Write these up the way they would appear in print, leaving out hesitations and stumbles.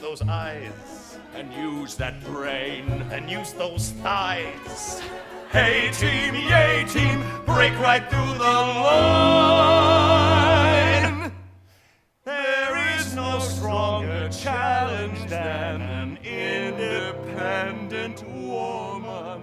those eyes. And use that brain. And use those thighs. Hey team, yay team, break right through the line. There is no stronger challenge than an independent woman.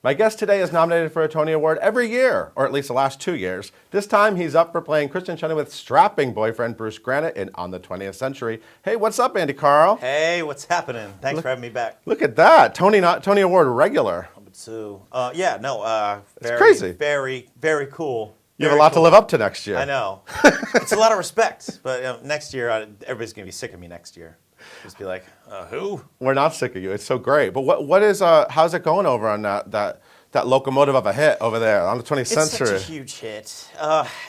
My guest today is nominated for a Tony Award every year, or at least the last 2 years. This time he's up for playing Christian Chenoweth's strapping boyfriend Bruce Granite in On the 20th Century. Hey, what's up, Andy Karl? Hey, what's happening? Thanks for having me back. Look at that, Tony Award regular. So, it's crazy. Very, very cool. You have a lot to live up to next year. I know. It's a lot of respect, but next year, everybody's going to be sick of me next year. Just be like, who? We're not sick of you. It's so great. But how's it going over on that locomotive of a hit over there on the 20th Century? It's such a huge hit.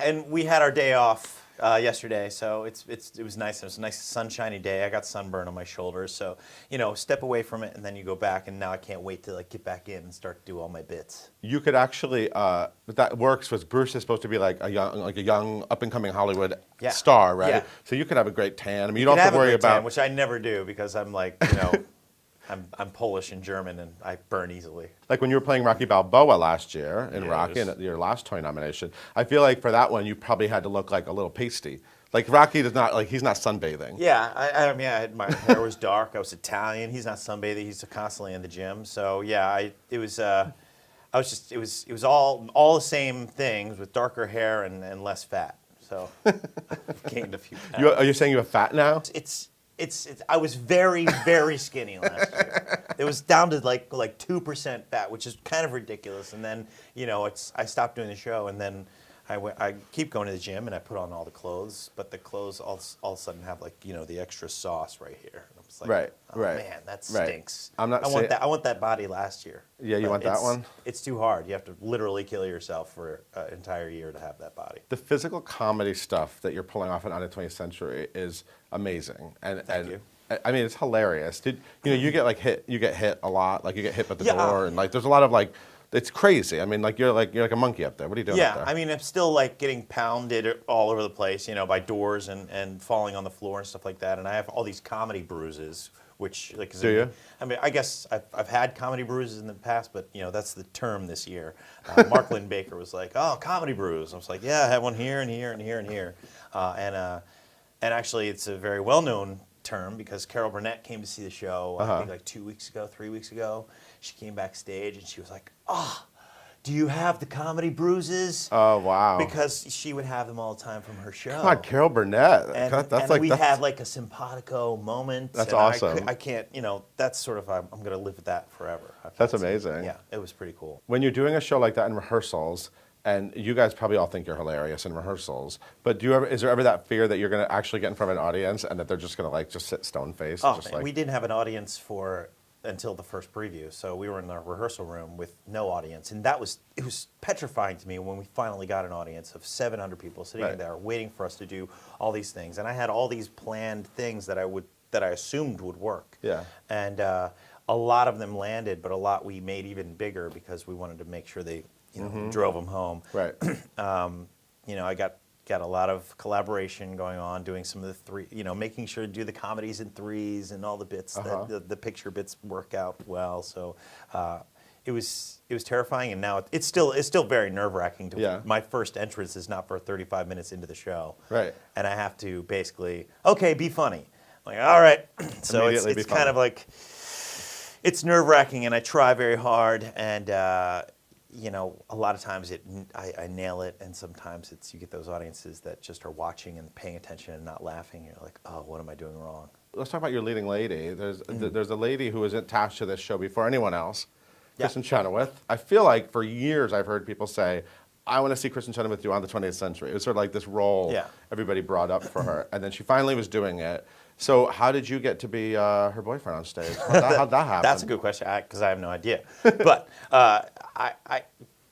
And we had our day off yesterday, so it was nice. It was a nice sunshiny day. I got sunburn on my shoulders, so step away from it, and then you go back. And now I can't wait to get back in and start to do all my bits. You could actually that works because Bruce is supposed to be like a young up and coming Hollywood star, right? Yeah. So you could have a great tan. I mean, you don't have to worry about tan, which I never do because I'm like I'm Polish and German, and I burn easily. Like when you were playing Rocky Balboa last year in Rocky, in your last Tony nomination, I feel like for that one you probably had to look like a little pasty. Like Rocky does not he's not sunbathing. Yeah, I mean, my hair was dark. I was Italian. He's not sunbathing. He's constantly in the gym. So yeah, it was all the same things with darker hair and less fat. So I've gained a few pounds. Are you saying you have fat now? I was very, very skinny last year. It was down to like 2% fat, which is kind of ridiculous. And then, I stopped doing the show, and then I keep going to the gym, and I put on all the clothes, but the clothes all of a sudden have the extra sauce right here. And I was like, right. Man, that stinks. I'm not I want that body last year. Yeah, you want that one? It's too hard. You have to literally kill yourself for an entire year to have that body. The physical comedy stuff that you're pulling off on the 20th Century is amazing, Thank you. I mean, it's hilarious. You get hit? You get hit a lot. Like you get hit by the door, and there's a lot of it's crazy. I mean, you're like a monkey up there. What are you doing up there? Yeah, I mean, I'm still getting pounded all over the place, by doors and falling on the floor and stuff like that. And I have all these comedy bruises, which do you? I mean, I guess I've had comedy bruises in the past, but that's the term this year. Mark Lynn Baker was like, "Oh, comedy bruise." I was like, "Yeah, I have one here and here and here and here," and actually, it's a very well-known term because Carol Burnett came to see the show I think 2 weeks ago, 3 weeks ago. She came backstage and she was like, do you have the comedy bruises? Oh, wow. Because she would have them all the time from her show. Come on, Carol Burnett. We had a simpatico moment. That's awesome. I can't, that's sort of, I'm going to live with that forever. That's amazing. Yeah, it was pretty cool. When you're doing a show like that in rehearsals, and you guys probably all think you're hilarious in rehearsals, but is there ever that fear that you're going to actually get in front of an audience and that they're just going to just sit stone-faced? Oh, man, we didn't have an audience until the first preview, so we were in the rehearsal room with no audience, and it was petrifying to me when we finally got an audience of 700 people sitting there waiting for us to do all these things, and I had all these planned things that I assumed would work. Yeah. And a lot of them landed, but a lot we made even bigger because we wanted to make sure they drove them home. Right. I got a lot of collaboration going on, doing some of the three, making sure to do the comedies in threes and all the bits that the picture bits work out well. So it was terrifying, and now it's still very nerve-wracking. My first entrance is not for 35 minutes into the show, right? And I have to basically be funny. I'm like, all right, so it's kind of like it's nerve-wracking, and I try very hard, and a lot of times I nail it, and sometimes you get those audiences that just are watching and paying attention and not laughing. You're like, oh, what am I doing wrong? Let's talk about your leading lady. There's a lady who was attached to this show before anyone else, Kristen Chenoweth. I feel like for years I've heard people say, I want to see Kristen Chenoweth do On the 20th Century. It was sort of like this role everybody brought up for her, and then she finally was doing it. So how did you get to be her boyfriend on stage? How'd that happen? That's a good question, because I have no idea. But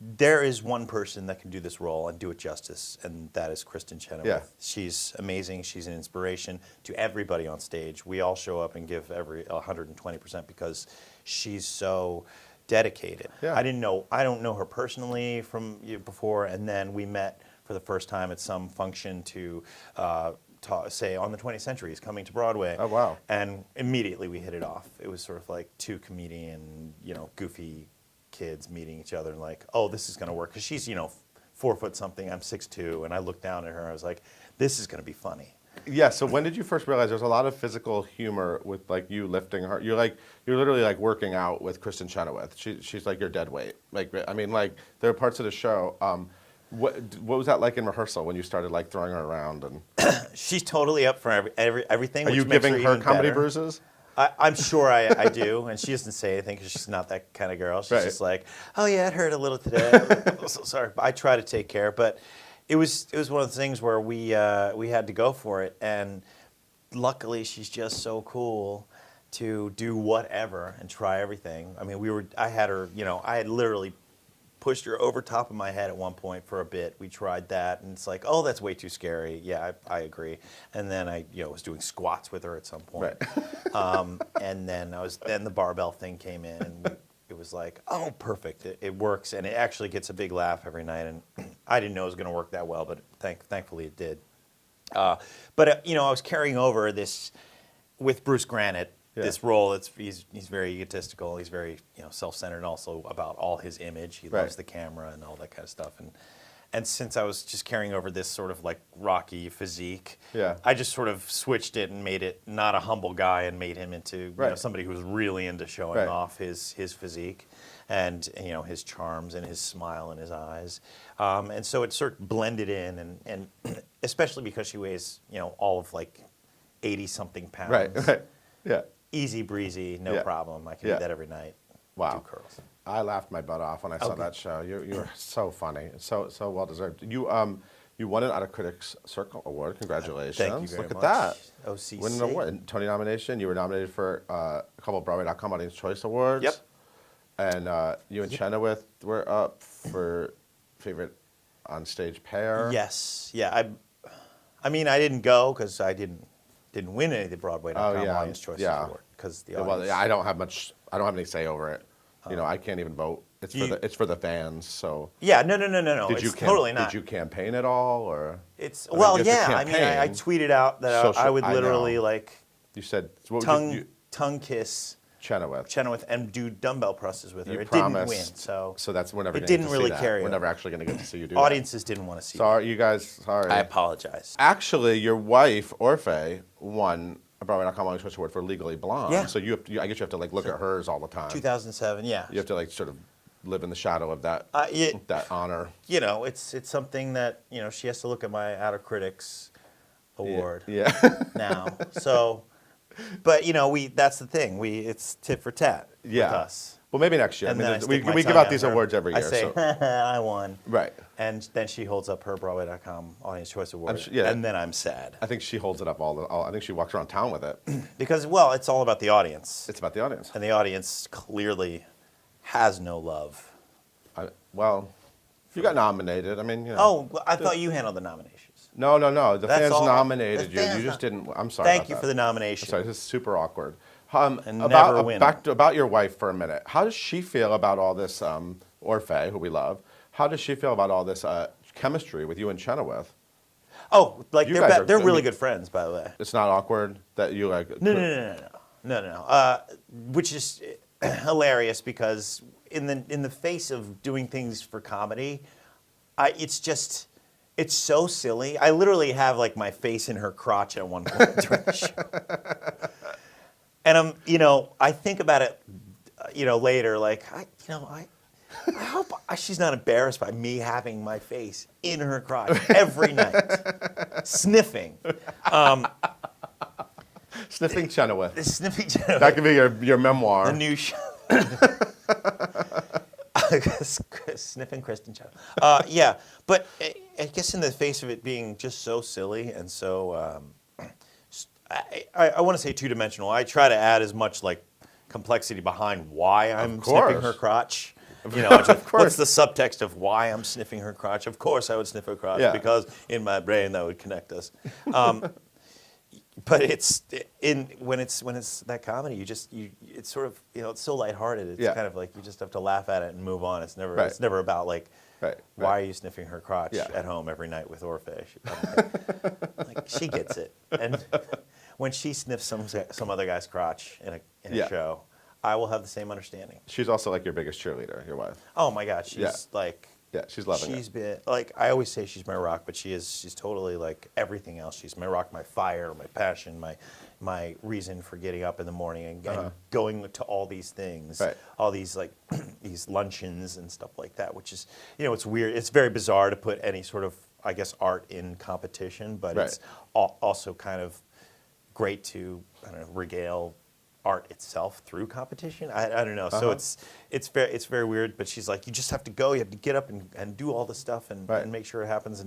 there is one person that can do this role and do it justice, and that is Kristen Chenoweth. Yeah. She's amazing. She's an inspiration to everybody on stage. We all show up and give 120% because she's so dedicated. Yeah. I don't know her personally from before, and then we met for the first time at some function to say on the 20th Century is coming to Broadway. Oh, wow. And immediately we hit it off. It was sort of like two comedian, goofy kids meeting each other and like, oh, this is going to work. Because she's, 4 foot something, I'm 6'2", and I looked down at her and I was like, this is going to be funny. Yeah. So when did you first realize there's a lot of physical humor with like you lifting her? You're literally like working out with Kristen Chenoweth. She's like your dead weight. Like I mean, like there are parts of the show. What was that like in rehearsal when you started like throwing her around and? She's totally up for everything. Are you giving her comedy bruises? I'm sure I do, and she doesn't say anything because she's not that kind of girl. She's just like, oh yeah, it hurt a little today. I'm so sorry. I try to take care, but it was one of the things where we had to go for it, and luckily she's just so cool to do whatever and try everything. I mean, I had her, I had literally pushed her over top of my head at one point for a bit. We tried that, and it's like, oh, that's way too scary. Yeah, I agree. And then I, was doing squats with her at some point. Right. And then the barbell thing came in, and it was like, oh, perfect. It works, and it actually gets a big laugh every night. And I didn't know it was going to work that well, but thankfully it did. But I was carrying over this with Bruce Granite. Yeah. This role, he's very egotistical. He's very self-centered, and also about all his image. He loves the camera and all that kind of stuff. And since I was just carrying over this sort of like Rocky physique, I just sort of switched it and made it not a humble guy and made him into somebody who was really into showing off his physique and his charms and his smile and his eyes. And so it sort of blended in, and especially because she weighs all of like 80-something pounds. Right. Yeah. Easy breezy, no problem. I can do that every night. Wow. Do curls. I laughed my butt off when I saw that show. You were so funny, so well deserved. You won an Out of Critics Circle Award. Congratulations! Thank you very Look much. at that. OCC. Win an award, Tony nomination. You were nominated for a couple of Broadway.com Audience Choice Awards. Yep. And you and Chenoweth were up for favorite on stage pair. Yes. Yeah. I mean, I didn't go because I didn't win any of the Broadway.com Audience Choice Award because the audience. Well, I don't have any say over it. I can't even vote. It's for the fans. So yeah, no. It's totally not. Did you campaign at all, or? It's I tweeted out that I would literally like. You said tongue kiss Chenoweth and do dumbbell presses with her. You it promised, didn't win, so that's we're never. It didn't really carry. We're never actually going to get to see you do. Audiences didn't want to see. Sorry, you guys. Sorry. I apologize. Actually, your wife Orfeh won a Broadway.com Audience Choice Award for Legally Blonde. Yeah. So I guess you have to like look at hers all the time. 2007. Yeah. You have to like sort of live in the shadow of that that honor. It's something that she has to look at my Out of Critics Award. Yeah. Now, so, but that's the thing. It's tit for tat with us. Well, maybe next year. And we give out these awards every year. I say, I won. Right. And then she holds up her Broadway.com Audience Choice Award. And then I'm sad. I think she holds it up I think she walks around town with it. Because, it's all about the audience. It's about the audience. And the audience clearly has no love. You got nominated. I mean, Oh, I thought you handled the nominations. No. The fans nominated you. You just didn't. I'm sorry. Thank you for the nomination. I'm sorry, this is super awkward. And never win. About your wife for a minute. How does she feel about all this, Orfeh, who we love? How does she feel about all this chemistry with you and Chenoweth? Oh, like they're really good friends, by the way. It's not awkward that you like. No. Which is hilarious because in the face of doing things for comedy, it's so silly. I literally have like my face in her crotch at one point during the show. And I think about it, later, like, I hope she's not embarrassed by me having my face in her crotch every night, sniffing. Sniffing Chenoweth. Sniffing Chenoweth. That could be your memoir. The new show. Sniffing Kristen Chenoweth. Yeah, but I guess in the face of it being just so silly and so... I want to say two-dimensional. I try to add as much like complexity behind why I'm sniffing her crotch. What's the subtext of why I'm sniffing her crotch? Of course, I would sniff her crotch because in my brain that would connect us. But when it's that comedy, it's sort of it's so lighthearted. It's kind of like you just have to laugh at it and move on. It's never about like Right. Why are you sniffing her crotch Yeah. at home every night with Orfeh? Like, she gets it. And when she sniffs some other guy's crotch in a Yeah. show, I will have the same understanding. She's also like your biggest cheerleader, your wife. Oh my God, she's Yeah. like. Yeah, she's loving She's it. been like, I always say she's my rock, but she's totally like everything else. She's my rock, my fire, my passion, my reason for getting up in the morning and going to all these things, Right. all these like these luncheons and stuff like that. Which is, it's weird. It's very bizarre to put any sort of, I guess, art in competition, but Right. it's also kind of great to, I don't know, regale art itself through competition. I don't know. So it's very weird. But she's like, you just have to go. You have to get up and do all the stuff and make sure it happens.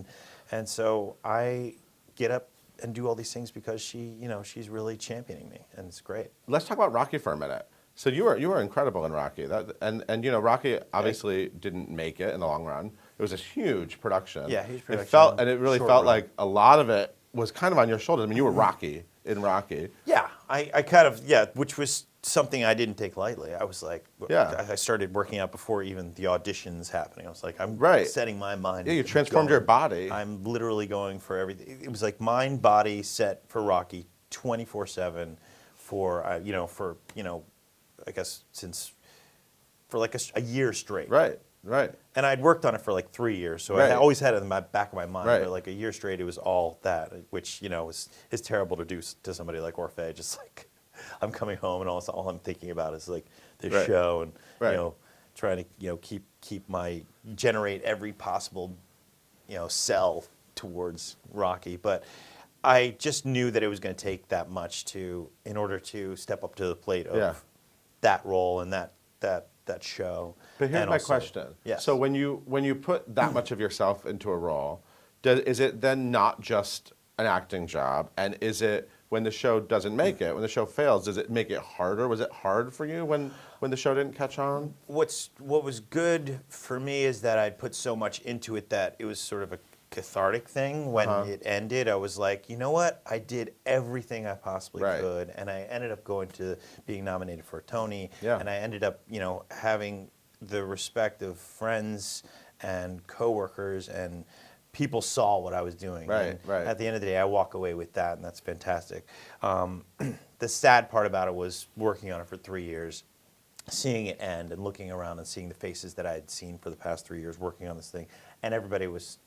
And so I get up and do all these things because she's really championing me, and it's great. Let's talk about Rocky for a minute. So you were incredible in Rocky. And Rocky obviously didn't make it in the long run. It was a huge production. Yeah, huge production. It really Short felt run. like a lot of it was kind of on your shoulders. I mean, you were Rocky in Rocky. Yeah, I kind of, which was something I didn't take lightly. I was like, I started working out before even the auditions happening. I was like, I'm setting my mind. Yeah, you transformed your body. I'm literally going for everything. It was like mind, body set for Rocky 24/7 for, I guess for like a year straight. Right. And I'd worked on it for like 3 years, so I always had it in my back of my mind. But like a year straight, it was all that, which is terrible to do to somebody like Orfeh. Just like I'm coming home and all I'm thinking about is like this show and trying to generate every possible cell towards Rocky. But I just knew that it was going to take that much in order to step up to the plate of that role and that show. But here's my question. Yes. So when you put that much of yourself into a role, is it then not just an acting job? And is it, when the show doesn't make it, when the show fails, does it make it harder? Was it hard for you when the show didn't catch on? What was good for me is that I'd put so much into it that it was sort of a cathartic thing. When it ended, I was like, you know what? I did everything I possibly could, and I ended up going to being nominated for a Tony, and I ended up, having the respect of friends and coworkers, and people saw what I was doing. Right. At the end of the day, I walk away with that, and that's fantastic. The sad part about it was working on it for 3 years, seeing it end, and looking around and seeing the faces that I had seen for the past 3 years working on this thing, and everybody was,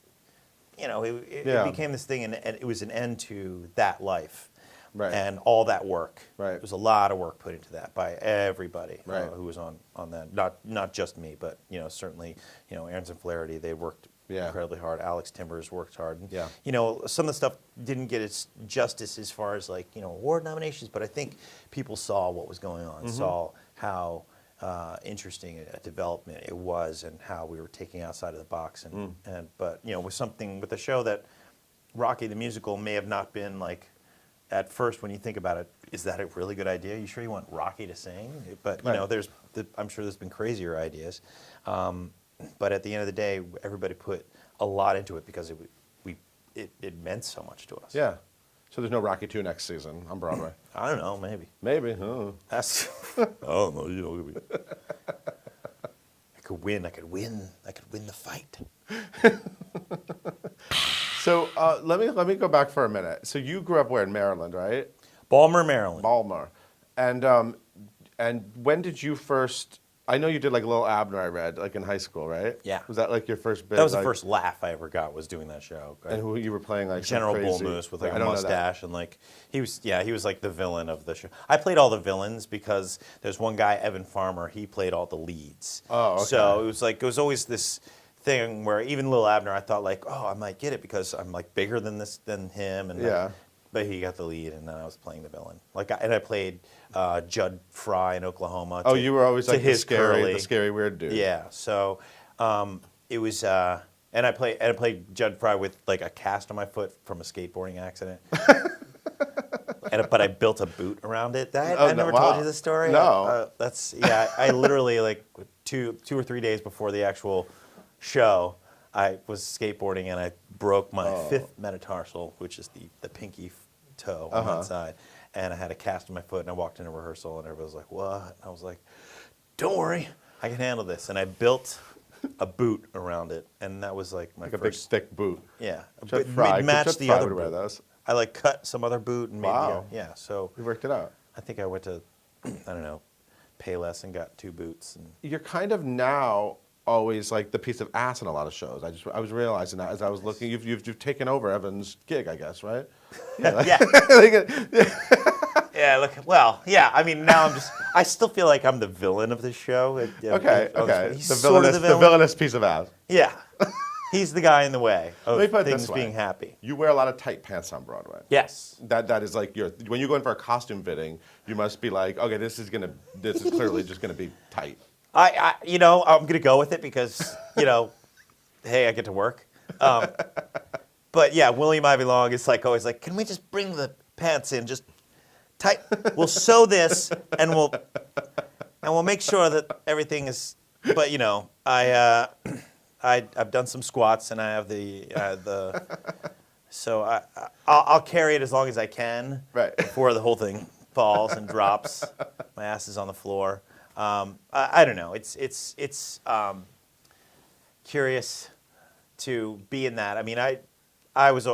it became this thing, and it was an end to that life. And all that work. There was a lot of work put into that by everybody who was on that. Not just me, but certainly Aarons and Flaherty, they worked incredibly hard. Alex Timbers worked hard. And, some of the stuff didn't get its justice as far as like award nominations, but I think people saw what was going on, saw how interesting a development it was, and how we were taking outside of the box. But with the show that Rocky the musical may have not been like. At first, when you think about it, is that a really good idea? You sure you want Rocky to sing? But I'm sure there's been crazier ideas. But at the end of the day, everybody put a lot into it because it meant so much to us. Yeah. So there's no Rocky 2 next season on Broadway. I don't know, maybe. Maybe. Oh. That's. I don't know. I could win. I could win the fight. So let me go back for a minute. So you grew up where, in Maryland, right? Balmer, Maryland. Balmer, and when did you first? I know you did like Little Abner. I read like in high school, right? Yeah. Was that like your first bit? That was the first laugh I ever got, was doing that show. And who you were playing, like General some crazy, Bull Moose with like a mustache, and like he was like the villain of the show. I played all the villains because there's one guy, Evan Farmer. He played all the leads. Oh, okay. So it was always this thing where even Lil Abner, I thought like, oh, I might get it because I'm like bigger than him, and but he got the lead, and then I was playing the villain. I played Judd Fry in Oklahoma. Oh, you were always like the curly, scary weird dude. Yeah. So it was, and I played Judd Fry with like a cast on my foot from a skateboarding accident. But I built a boot around it. I never told you this story. No. I literally like two or 3 days before the actual show, I was skateboarding and I broke my fifth metatarsal, which is the pinky toe on that side. And I had a cast on my foot, and I walked into rehearsal, and everybody was like, what? And I was like, don't worry, I can handle this. And I built a boot around it, and that was like my Like a big first. thick boot. Yeah, Judd Fry. It matched Judd the Fry other would wear boot. those. I like cut some other boot and made Wow. yeah. So We worked it out. I think I went to, I don't know, Payless and got 2 boots. And You're kind of now always like the piece of ass in a lot of shows. I was realizing that as I was looking. You've taken over Evan's gig, I guess, right? Yeah. Yeah, look, well, yeah, I mean, now I still feel like I'm the villain of this show. Okay. He's The sort of the villainous piece of ass. Yeah. He's the guy in the way of Let me put it things this way. being happy. You wear a lot of tight pants on Broadway. Yes. That is like when you go in for a costume fitting, you must be like, okay, this is clearly just gonna be tight. I'm gonna go with it because, hey, I get to work. But yeah, William Ivy Long is like always like, can we just bring the pants in just tight? We'll sew this and we'll make sure that everything is. But I've done some squats and I have the so I'll carry it as long as I can. Right. Before the whole thing falls and drops. My ass is on the floor. I don't know. It's curious to be in that. I mean, I was,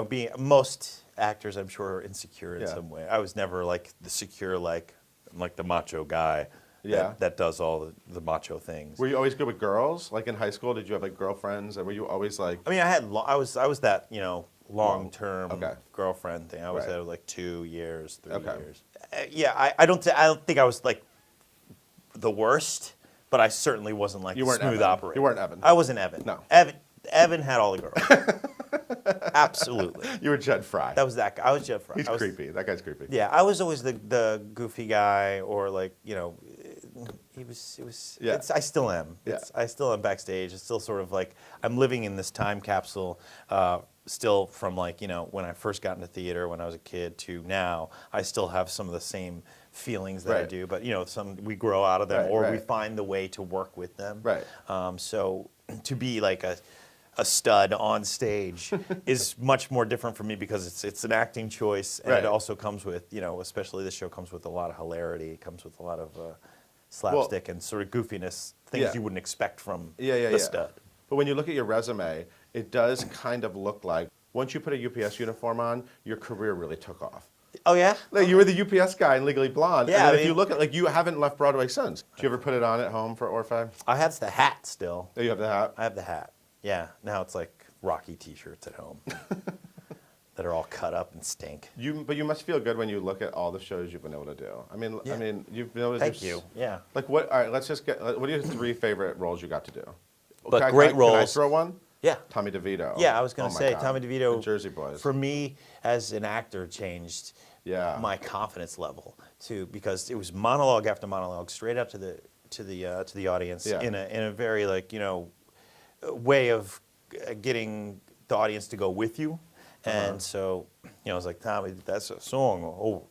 being most actors, I'm sure, are insecure in some way. I was never like the secure, like I'm like the macho guy. Yeah. That does all the macho things. Were you always good with girls? Like in high school, did you have like girlfriends, and were you always like? I mean, I was that long-term Okay. girlfriend thing. I was Right. at like 2 years, 3 Okay. years. I don't think I was like the worst, but I certainly wasn't like You a weren't smooth Evan. operator. You weren't Evan. I wasn't Evan. No. Evan had all the girls. Absolutely. You were Judd Fry. That was that guy. I was Jeff Fry. He's I was, creepy. That guy's creepy. Yeah, I was always the goofy guy, or like he was. Yeah. I still am. Yeah. I still am backstage. It's still sort of like I'm living in this time capsule. Still from like when I first got into theater when I was a kid to now, I still have some of the same feelings that I Right. do. But some we grow out of them, Right, or we right. find the way to work with them. Right. So to be like a stud on stage is much more different for me because it's an acting choice, and Right. it also comes with especially this show comes with a lot of hilarity. It comes with a lot of slapstick and sort of goofiness, things Yeah. you wouldn't expect from Yeah. the stud. But when you look at your resume, it does kind of look like once you put a UPS uniform on, your career really took off. Oh yeah. Like you were the UPS guy in Legally Blonde. Yeah, And then I if you mean- look at you haven't left Broadway since. Do you ever put it on at home for Orfeh? I have the hat still. Oh, you have the hat. I have the hat. Yeah. Now it's like Rocky T-shirts at home that are all cut up and stink. But you must feel good when you look at all the shows you've been able to do. I mean, Yeah. you've been able to. Thank you. Yeah. Like what? All right, let's just get. What are your 3 favorite roles you got to do? But Can I- great can I roles. throw one? Yeah. Tommy DeVito. Yeah, I was going Oh to my say God. Tommy DeVito. The Jersey Boys. For me, as an actor, changed Yeah. my confidence level too, because it was monologue after monologue, straight up to the audience Yeah. in a very way of getting the audience to go with you. And so, I was like, Tommy, that's a song.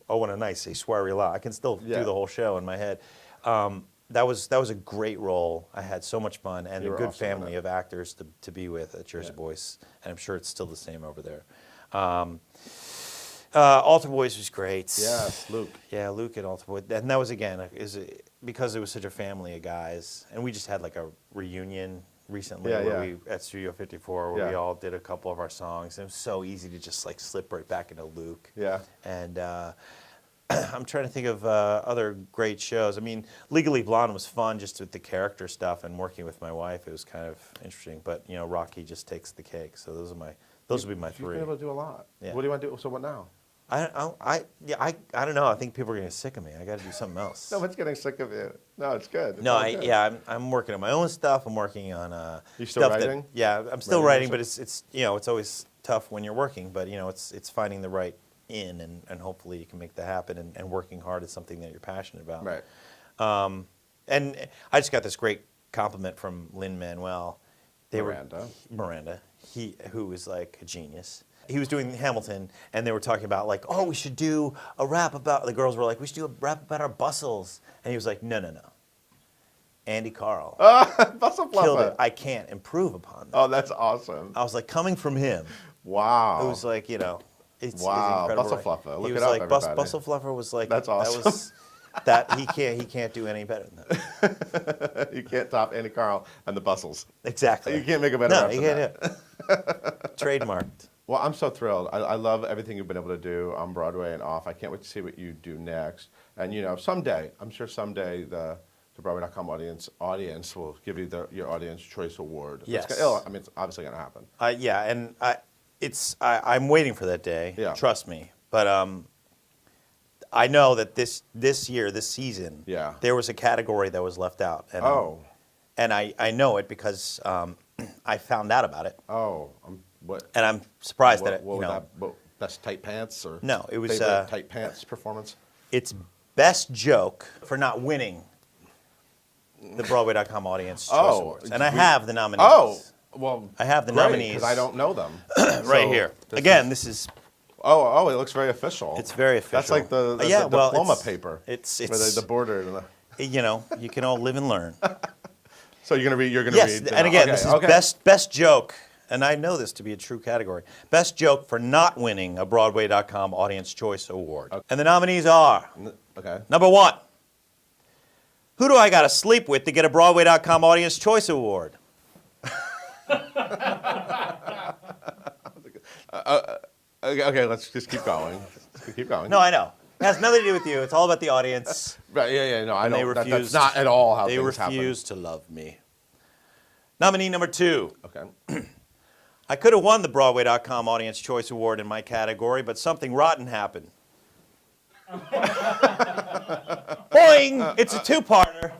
Oh, and a nice, a sweary la. I can still Yeah. do the whole show in my head. That was a great role. I had so much fun, and You a were good awesome in family it. of actors to be with at Jersey Yeah. Boys, and I'm sure it's still the same over there. Altar Boys was great. Yes, Luke. Yeah, Luke at Altar Boys, and that was again because it was such a family of guys, and we just had like a reunion recently where we at Studio 54 where we all did a couple of our songs. And it was so easy to just like slip right back into Luke. Yeah. And I'm trying to think of other great shows. I mean, Legally Blonde was fun just with the character stuff and working with my wife. It was kind of interesting. But Rocky just takes the cake. So those would be my You've 3. been able to do a lot. Yeah. What do you want to do? So what now? I don't know. I think people are getting sick of me. I got to do something else. No one's getting sick of you. No, it's good. It's No, all good. I'm working on my own stuff. I'm working on You still stuff writing? I'm still Writing writing, but it's always tough when you're working. But it's finding the right in, and hopefully you can make that happen. And working hard is something that you're passionate about. Right. And I just got this great compliment from Lin-Manuel. Miranda. Who is like a genius. He was doing Hamilton, and they were talking about like, oh, we should do a rap about. The girls were like, we should do a rap about our bustles, and he was like, no. Andy Karl Bustle killed Fluffer. it. I can't improve upon that. Oh, that's awesome. I was like, coming from him, Wow. it was like it's Wow, incredible. Bustle Fluffer. Look he it was up, like everybody. Bustle Fluffer was like That's awesome. that he can't do any better than that. You can't top Andy Karl and the Bustles. Exactly. You can't make a better No, rap you than can't do it. Trademarked. Well, I'm so thrilled. I love everything you've been able to do on Broadway and off. I can't wait to see what you do next. And, you know, someday, I'm sure someday the Broadway.com audience will give you your Audience Choice Award. Yes. I mean, it's obviously going to happen. Yeah, and I'm waiting for that day. Yeah. Trust me. But I know that this season, Yeah. there was a category that was left out. And, and I know it because I found out about it. Oh. What? And I'm surprised that Best tight pants or no, it was favorite tight pants performance. It's best joke for not winning the Broadway.com Audience Choice Awards, and I have the nominees. Oh, well, I have the great, nominees because I don't know them. right here. Again, this is. Oh, it looks very official. It's very official. That's like the diploma paper. It's with the border. And you know, you can all live and learn. So you're gonna read. Yes, and again, this is best joke. And I know this to be a true category. Best joke for not winning a Broadway.com Audience Choice Award. Okay. And the nominees are, number 1, who do I got to sleep with to get a Broadway.com Audience Choice Award? Okay, let's just keep going. Keep going. No, I know. It has nothing to do with you. It's all about the audience. Right, yeah, no, I know. That's not at all how things happen. They refuse to love me. Nominee number 2. Okay. I could have won the Broadway.com Audience Choice Award in my category, but something rotten happened. Boing! It's a two-parter.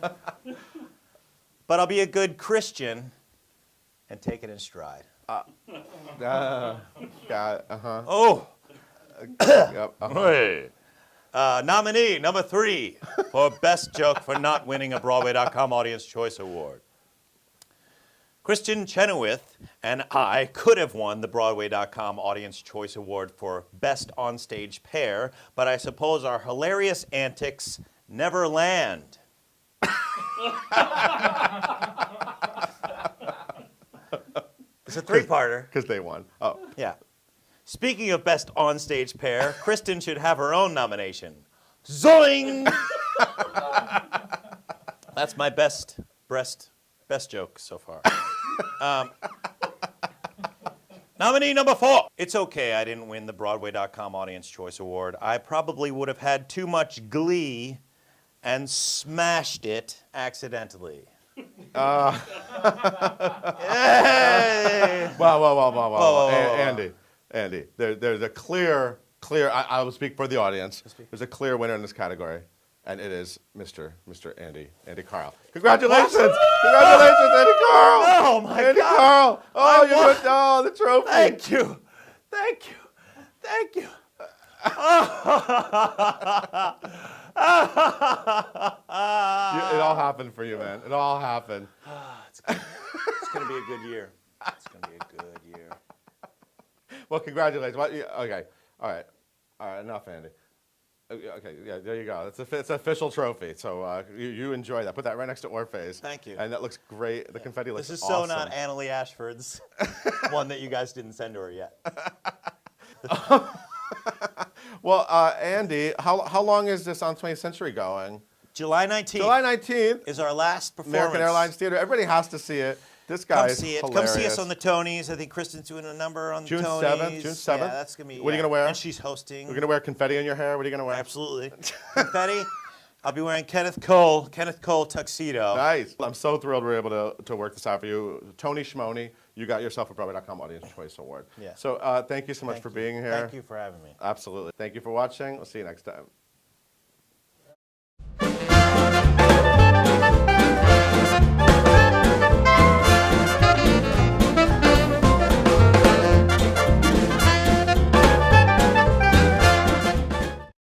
But I'll be a good Christian and take it in stride. Oh. Yep, Hey. Nominee number 3 for Best Joke for not winning a Broadway.com Audience Choice Award. Kristen Chenoweth and I could have won the Broadway.com Audience Choice Award for Best Onstage Pair, but I suppose our hilarious antics never land. It's a three-parter. Because they won. Oh. Yeah. Speaking of Best Onstage Pair, Kristen should have her own nomination. Zoing! That's my best joke so far. Nominee number 4. It's okay I didn't win the Broadway.com Audience Choice Award. I probably would have had too much glee and smashed it accidentally. Wow. Andy, there's a clear, I will speak for the audience. There's a clear winner in this category, and it is Mr. Andy Karl. Congratulations! Congratulations, Andy Karl! Oh, my Andy God! Karl! The trophy! Thank you! It all happened for you, man. It all happened. It's going to be a good year. It's going to be a good year. Well, congratulations. Okay. All right. Enough, Andy. Okay. Yeah. There you go. It's an official trophy. So you enjoy that. Put that right next to Orfeh's. Thank you. And that looks great. The confetti looks awesome. This is so not Annalie Ashford's one that you guys didn't send to her yet. Well, Andy, how long is this on 20th Century going? July 19th. July 19th is our last performance. American Airlines Theater. Everybody has to see it. This guy is hilarious. Come see us on the Tonys. I think Kristen's doing a number on the Tonys. June 7th? Yeah, that's going to be. What are you going to wear? And she's hosting. You're going to wear confetti in your hair? What are you going to wear? Absolutely. Confetti. I'll be wearing Kenneth Cole tuxedo. Nice. I'm so thrilled we're able to work this out for you. Tony Schmoni, you got yourself a Broadway.com Audience Choice Award. Yeah. So thank you so much for being here. Thank you for having me. Absolutely. Thank you for watching. We'll see you next time.